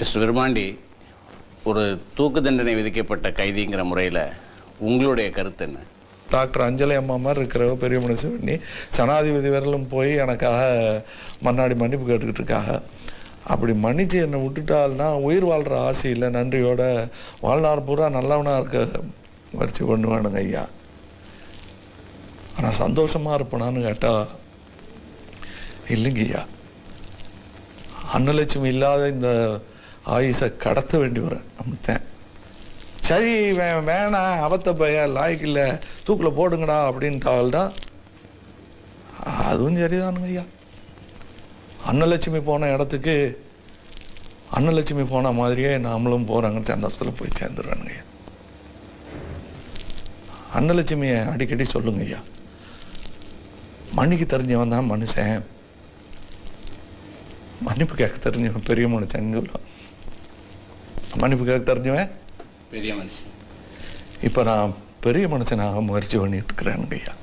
Mister Virumandi, ஒரு தூக்கு தண்டனை விதிக்கப்பட்ட கைதிங்கிற முறையில் உங்களுடைய கருத்து என்ன? டாக்டர் அஞ்சலி அம்மா மாதிரி இருக்கிறவ பெரிய மனுஷன் பண்ணி ஜனாதிபதி வரலும் போய் எனக்காக மன்னாடி மன்னிப்பு கேட்டுக்கிட்டு இருக்காங்க. அப்படி மன்னிச்சு என்னை விட்டுட்டால்னா உயிர் வாழ்கிற ஆசை இல்லை, நன்றியோட வாழ்நாள் பூரா நல்லவனாக இருக்க வரிச்சு கொண்டு வேணுங்க ஐயா. ஆனால் சந்தோஷமாக இருப்பேனான்னு கேட்டால் இல்லைங்க ஐயா. அன்னலட்சுமி இல்லாத இந்த ஆயுசை கடத்த வேண்டி வரேன் நம்மத்தேன். சரி வேணாம், அவத்த பையன் லாய்க்கு இல்லை, தூக்கில் போடுங்கடா அப்படின்ட்டால்டா அதுவும் சரிதானுங்க ஐயா. அன்னலட்சுமி போன இடத்துக்கு அன்னலட்சுமி போன மாதிரியே நாமளும் போகிறாங்கன்னு சந்தோஷத்தில் போய் சேர்ந்துடுறானுங்க ஐயா. அன்னலட்சுமியை அடிக்கடி சொல்லுங்க ஐயா, மன்னிக்கு தெரிஞ்சவன் தான் மனுஷன், மன்னிப்பு கேட்க தெரிஞ்சவன் பெரிய மனுஷன் சொல்லுவான். மன்னிப்பு கேட்க தெரிஞ்சவன் பெரிய மனுஷன். இப்போ நான் பெரிய மனுஷனாக முயற்சி பண்ணிட்டு இருக்கிறேனுங்க ஐயா.